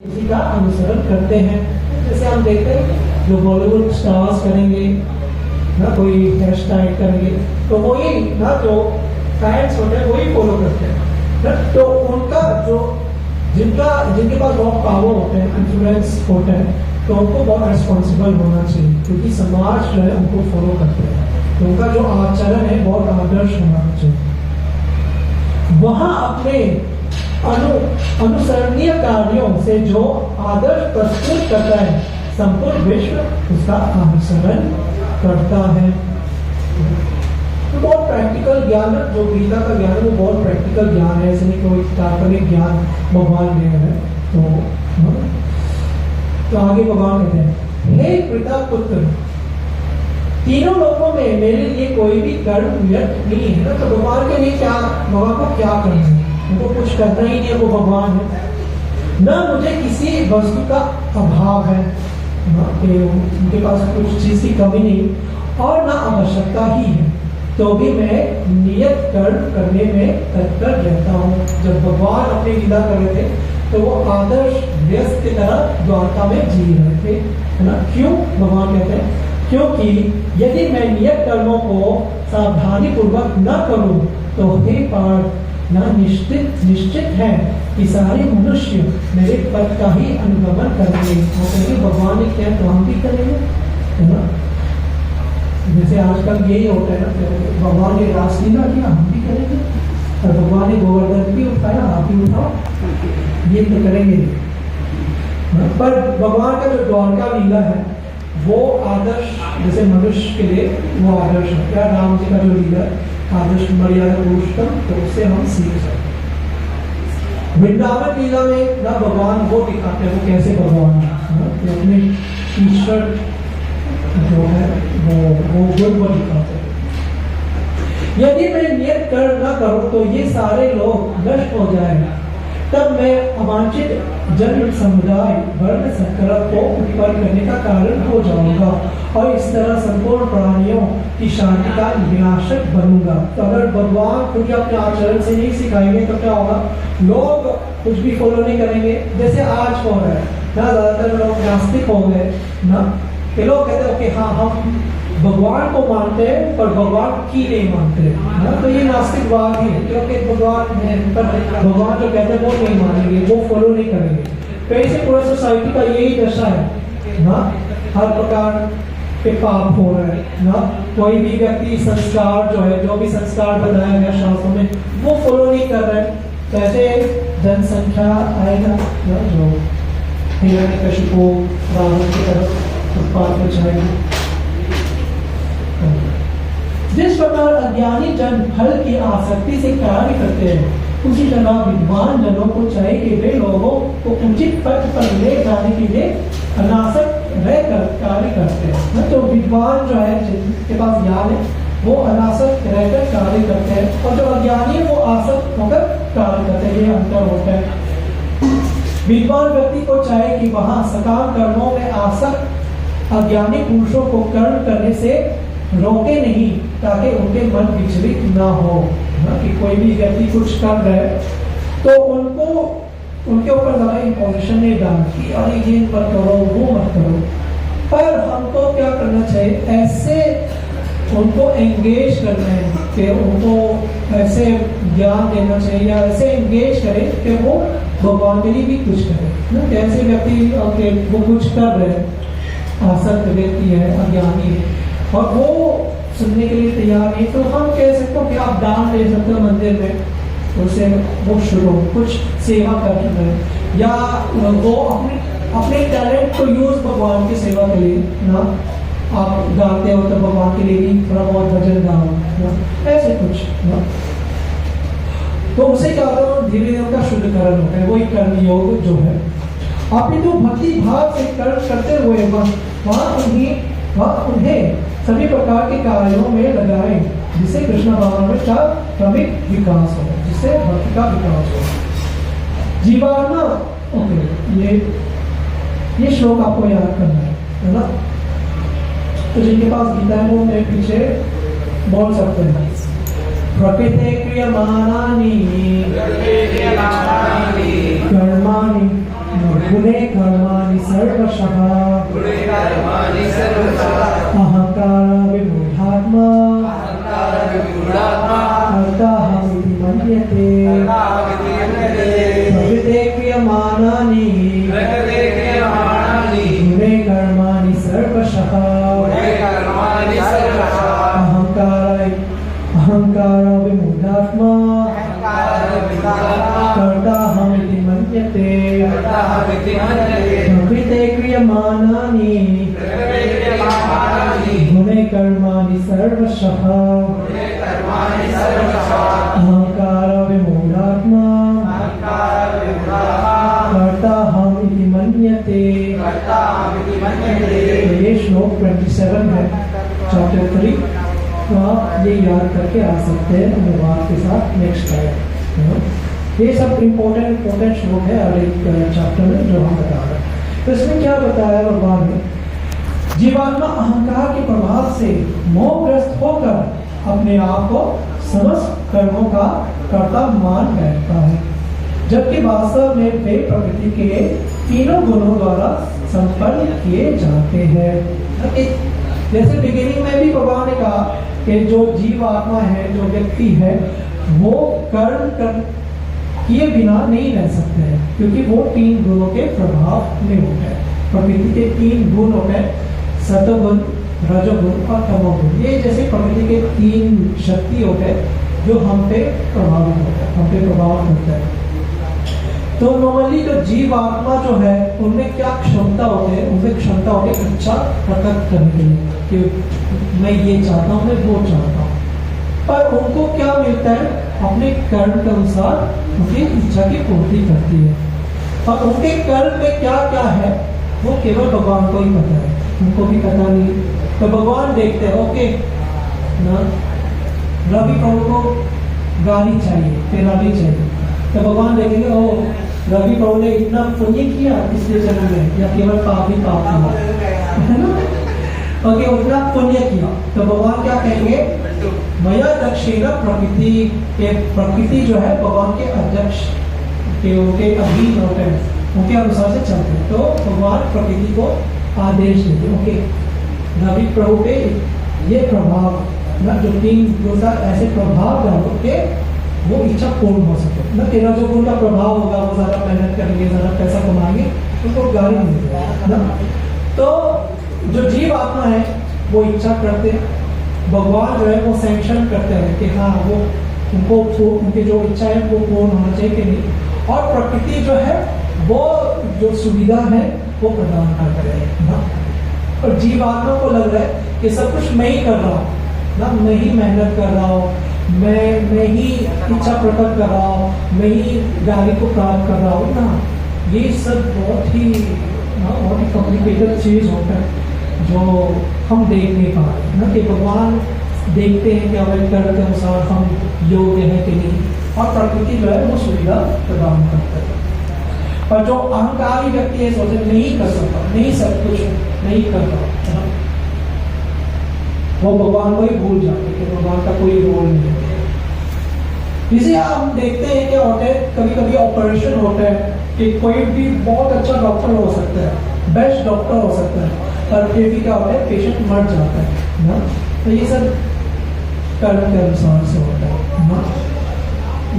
इसी का अनुसरण करते हैं। जैसे हम देखते हैं जो बॉलीवुड स्टार्स करेंगे ना, कोई हेयर स्टाइल करेंगे तो वही ना जो फैंस होते हैं वही फॉलो करते हैं ना। तो उनका जो जिनके पास बहुत पावर होते हैं, इन्फ्लुएंस होते हैं, तो उनको बहुत रिस्पॉन्सिबल होना चाहिए क्योंकि समाज जो है उनको फॉलो करते हैं। तो उनका जो आचरण है बहुत आदर्श होना चाहिए। वहाँ अपने अनुसरणीय कार्यों से जो आदर्श प्रस्तुत करता है संपूर्ण विश्व उसका अनुसरण करता है। तो बहुत प्रैक्टिकल ज्ञान, जो गीता का ज्ञान है वो बहुत प्रैक्टिकल ज्ञान है, ऐसे नहीं कोई काल्पनिक ज्ञान भगवान दे है। तो आगे भगवान कहते हैं, हे पिता पुत्र, तीनों लोगों में मेरे लिए कोई भी कर्म व्यर्थ नहीं है ना। तो भगवान के लिए क्या, भगवान को क्या करना है, उनको कुछ करना ही नहीं है, वो भगवान है। न मुझे किसी वस्तु का अभाव है, उनके पास कुछ चीज की कमी नहीं और न आवश्यकता ही है, तो भी मैं नियत कर्म करने में तत्पर रहता हूँ। जब भगवान अपनी लीला कर रहे थे तो वो आदर्श व्यस्त की तरह द्वारका में जी रहे थे, है ना। क्यों भगवान कहते हैं, क्योंकि यदि मैं नियत कर्मों को सावधानी पूर्वक न करूं तो हे पार्थ, ना निश्चित है कि सारे मनुष्य मेरे पद का ही अनुगमन करेंगे। भगवान ने क्या तो हम भी करेंगे, है ना। जैसे आजकल यही होता है ना, भगवान ने रासलीला किया हम भी करेंगे, और भगवान ने गोवर्धन भी उठाया आप भी उठाओ, ये तो करेंगे। पर भगवान का जो द्वारका लीला है वो आदर्श, जैसे मनुष्य के लिए वो आदर्श है। क्या राम जी का जो लीला है आदर्श मर्यादा पुरुषोत्तम, तो उससे हम सीख सकते। वृंदावन लीला में ना भगवान वो दिखाते हैं वो कैसे भगवान है, अपने ईश्वर जो है वो गुण को दिखाते हैं। यदि मैं नियत कर न करूं तो ये सारे लोग नष्ट हो जाएंगे, तब मैं अवांछित जन समुदाय वर्ण संकल्प को उत्पन्न करने का कारण हो जाऊंगा और इस तरह संपूर्ण प्राणियों की शांति का विनाशक बनूंगा। तो अगर भगवान खुद अपने आचरण से नहीं सिखाएंगे तो क्या होगा, लोग कुछ भी फॉलो नहीं करेंगे। जैसे आज हो रहा है ना, ज्यादातर लोग नास्तिक हो गए ना, कि लोग कहते हैं कि हाँ हम भगवान को मानते हैं पर भगवान की नहीं मानते ना। तो ये नास्तिकवाद ही है, क्योंकि भगवान है पर भगवान जो कहते हैं वो नहीं मानेंगे, वो फॉलो नहीं करेंगे। तो ऐसे पूरा सोसाइटी का यही दशा है ना, हर प्रकार के पाप हो रहे हैं ना। कोई भी व्यक्ति संस्कार जो है, जो भी संस्कार बताया गया शास्त्रों में वो फॉलो नहीं कर रहे। कैसे जनसंख्या आएगा ना, जो हिरण्यकशिपु रावण की तरफ उत्पाद में जाएगी। जिस प्रकार अज्ञानी जन फल की आसक्ति से कार्य करते हैं, उसी तरह विद्वान जनों को चाहिए कि वे लोगों को उचित पथ पर ले जाने के लिए अनासक्त रहकर कार्य करते हैं। तो विद्वान जो है जिनके पास ज्ञान है वो अनासक्त रहकर कार्य करते हैं और जो अज्ञानी है वो आसक्त होकर कार्य करते हैं, ये अंतर होता है। विद्वान व्यक्ति को चाहिए कि वहाँ सकाम कर्मों में आसक्त अज्ञानी पुरुषों को कर्म करने से रोके नहीं, ताकि उनके मन विचलित ना हो ना। कि कोई भी व्यक्ति कुछ कर रहा है तो उनको उनके ऊपर ज्यादा इंपोजिशन नहीं डालना कि अरे ये मत करो वो मत करो, पर हमको क्या करना चाहिए, ऐसे उनको एंगेज करना है कि उनको ऐसे ज्ञान देना चाहिए या ऐसे एंगेज करें कि वो भगवान के लिए भी कुछ करें ना। कैसे व्यक्ति वो कुछ कर रहे हैं, आसक्त व्यक्ति है, अज्ञानी है और वो सुनने के लिए तैयार नहीं, तो हम कह सकते हो कि आप दान दे सकते हो मंदिर में, उसे वो शुरू कुछ सेवा कर रहे हैं या वो अपने टैलेंट को यूज भगवान की सेवा के लिए ना। आप गाते हो तो भगवान के लिए भी थोड़ा बहुत भजन गाओ ना, ऐसे कुछ ना। तो उसे क्या होता है, धीरे धीरे उनका शुद्धिकरण होता है, वही कर्म योग जो है। अपितु भक्ति भाव से कर्म करते हुए वहाँ उन्हें सभी प्रकार के कार्यों में लगाएं, जिससे कृष्ण भगवान का क्रमिक विकास हो, जिससे भक्ति का विकास हो। जीवात्मा ओके, ये श्लोक आपको याद करना है ना। तो जिनके पास गीता है वो मेरे पीछे बोल सकते हैं। प्रकृते क्रियमाणानि कर्माणि गुणे कर्माणि सर्वशः अहंकार विमूढ़ात्मा कर्ताहमिति मन्यते प्रकृते क्रियमाणानि गुणे कर्माणि सर्वशः अहंकार विमूढ़ात्मा कर्ताहमिति मन्यते प्रकृते क्रियमाणानि गुणे कर्माणि सर्वशः अहंकार विमूढ़ात्मा कर्ताहमिति मन्यते। ये श्लोक 27 है चैप्टर 3। तो आप ये याद करके आ सकते हैं अनुवाद के साथ नेक्स्ट टाइम। ये सब इम्पोर्टेंट श्लोक है और एक चैप्टर में जो हम बता रहे हैं। तो इसमें क्या बताया भगवान ने, जीवात्मा अहंकार के प्रभाव से मोहग्रस्त होकर अपने आप को समस्त कर्मों का कर्ता मान बैठता है, जबकि वास्तव में वे प्रकृति के तीनों गुणों द्वारा संपन्न किए जाते हैं। जैसे बिगिनिंग में भी भगवान ने कहा कि जो जीव आत्मा है, जो व्यक्ति है, वो कर्म किए बिना नहीं रह सकते हैं, क्योंकि वो 3 गुणों के प्रभाव में होते हैं। प्रकृति के 3 गुण होते हैं, सत्वगुण, रजोगुण और तमोगुण। ये जैसे प्रकृति के 3 शक्ति होते हैं जो हम पे प्रभावित होते हैं, हम पे प्रभाव होता है। तो नॉर्मली जो जीव आत्मा जो है उनमें क्या क्षमता होती है, उनमें क्षमता होती है इच्छा प्रकट करने के लिए कि मैं ये चाहता हूँ, मैं वो चाहता हूँ। पर उनको क्या मिलता है, अपने कर्म के अनुसार उनकी इच्छा की पूर्ति करती है। और उनके कर्म में क्या क्या है वो केवल भगवान को ही पता है, उनको भी पता नहीं। तो भगवान देखते हैं, ओके ना, रवि प्रभु को गाड़ी चाहिए, तेनाली चाहिए, तो भगवान देखेंगे ओ रवि प्रभु ने इतना पुण्य किया पिछले जन्म में या केवल पाप ही पाप किया, है ना, ओके उतना पुण्य किया। तो भगवान क्या कहेंगे, मया दक्षिण प्रकृति जो है भगवान के अध्यक्ष के उनके अधीन होते हैं, उनके अनुसार से चलते हैं। तो भगवान प्रकृति को आदेश देते, ओके रवि प्रभु पे ये प्रभाव ना, जो 3 गुण ऐसे प्रभाव डालो के वो इच्छा पूर्ण हो सके ना। 13 जो गुण का प्रभाव होगा, वो ज्यादा मेहनत करेंगे, ज्यादा पैसा कमाएंगे, उनको गाड़ी मिलेगा ना। तो जो जीव आत्मा है वो इच्छा करते हैं, भगवान जो है वो सैंक्शन करते हैं कि हाँ वो उनको उनकी जो इच्छा है वो पूर्ण होना चाहिए कि नहीं। और प्रकृति जो है वो जो सुविधा है वो प्रदान करते हैं ना। और जीव आत्मा को लग रहा है कि सब कुछ मैं ही कर रहा हूँ ना, मैं ही मेहनत कर रहा हूँ, मैं ही इच्छा प्रकट कर रहा हूँ, मैं ही गाड़ी को प्राप्त कर रहा हूँ ना। ये सब बहुत ही कॉम्प्लिकेटेड चीज होता है जो हम देख नहीं पा रहे ना, कि भगवान देखते हैं कि हमारे कर्म के अनुसार हम योग्य है कि नहीं, और प्रकृति जो है वो सुविधा प्रदान करता है। पर जो अहंकारी व्यक्ति है सोचे नहीं कर सकता, नहीं सब कुछ नहीं कर सकता, वो भगवान को ही भूल जाते कि भगवान का कोई रोल नहीं है। इसे हम देखते हैं कि होते कभी कभी ऑपरेशन होता है कि कोई भी बहुत अच्छा डॉक्टर हो सकता है, बेस्ट डॉक्टर हो सकता है, पर फिर भी क्या होता है पेशेंट मर जाता है ना। तो ये सब कर्म के अनुसार से होता है ना,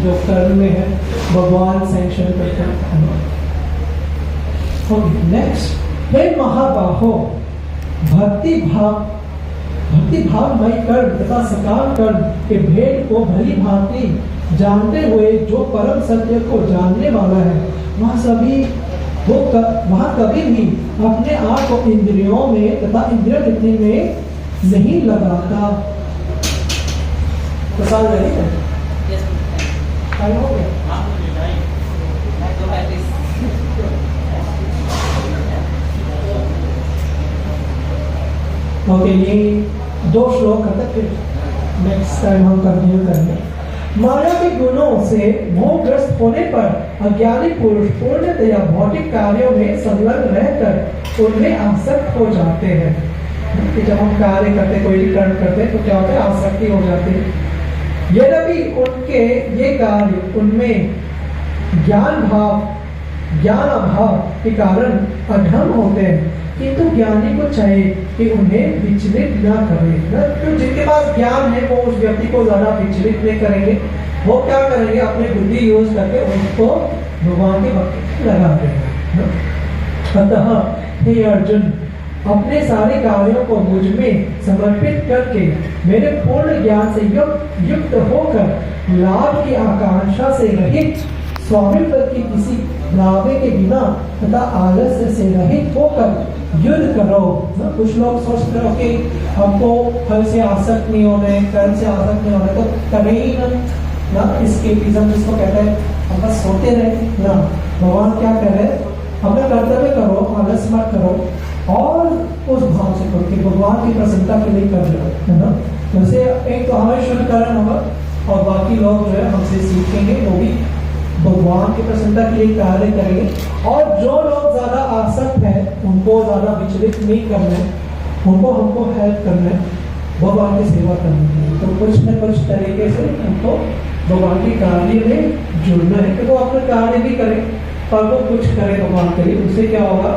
जो कर्म में है भगवान सैंक्शन करते हैं। नेक्स्ट, हे महाबाहो, भक्ति भावमय कर्म तथा सकाम कर्म के भेद को भली भांति जानते हुए जो परम सत्य को जानने वाला है, वह कभी भी अपने आप को इंद्रियों में तथा इंद्रिय वृत्ति में नहीं लगाता। तो साल रहेगा ओके, ये 2 श्लोक करते फिर नेक्स्ट टाइम हम कंटिन्यू करेंगे। माया के गुणों से मोहग्रस्त होने पर अज्ञानी पुरुष पूर्णतया भौतिक कार्यों में संलग्न रहकर उनमें आसक्त हो जाते हैं। कि जब हम कार्य करते, कोई भी कर्म करते तो क्या होता है, आसक्ति हो जाती है। यद्यपि उनके ये कार्य उनमें ज्ञान भाव ज्ञान अभाव के कारण अधम होते हैं, किंतु ज्ञानी को चाहिए कि उन्हें विचलित ना करे। तो जिनके पास ज्ञान है वो उस व्यक्ति को ज्यादा विचलित नहीं करेंगे, वो क्या करेंगे, अपनी बुद्धि यूज करके उनको भगवान के भक्ति लगा देंगे। अतः हे अर्जुन, अपने सारे कार्यों को मुझ में समर्पित करके मेरे पूर्ण ज्ञान से युक्त होकर लाभ की आकांक्षा से रहित, स्वामित्व की किसी दावे के बिना तथा आलस्य से रहित होकर युद्ध करो। कुछ लोग सोचते हो कि हमको फल से आसक्त नहीं होने, कर्म से आसक्त नहीं होने, तो करें ही ना इसकेपिज्म जिसको कहते हैं, हम बस सोते रहे ना। भगवान क्या कह रहे हैं, अपना कर्तव्य करो, आलस मत करो और उस भाव से करो कि भगवान की प्रसन्नता के लिए कर रहे हो, है ना। जैसे एक तो हमें शुद्ध करण होगा और बाकी लोग जो है हमसे सीखेंगे, वो भी भगवान की प्रसन्नता के लिए कार्य करेंगे। और जो लोग ज्यादा आसक्त है उनको ज्यादा विचलित नहीं करना है, उनको हमको हेल्प करना है, भगवान की सेवा करनी है। तो कुछ न कुछ तरीके से उनको भगवान के कार्य में जुड़ना है कि वो अपना कार्य भी करें और वो कुछ करें भगवान के लिए। उससे क्या होगा,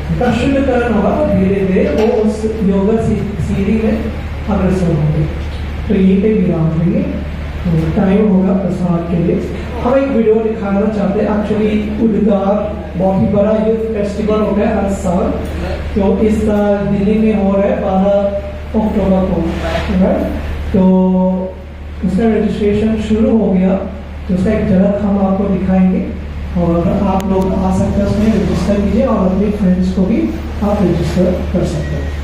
उनका शुद्धकरण होगा, धीरे धीरे वो उस योग सीढ़ी में अग्रसर होंगे। तो यहीं पे विराम लेंगे, टाइम होगा प्रसाद के लिए। हम एक वीडियो दिखाना चाहते हैं। एक्चुअली उद्गार बहुत ही बड़ा यूथ फेस्टिवल हो गया हर साल, तो इस साल दिल्ली में हो रहा है 12 अक्टूबर को, तो उसका रजिस्ट्रेशन शुरू हो गया। तो उसका एक झलक हम आपको दिखाएंगे और आप लोग आ सकते हैं, उसमें रजिस्टर कीजिए और अपने फ्रेंड्स को भी आप रजिस्टर कर सकते हैं।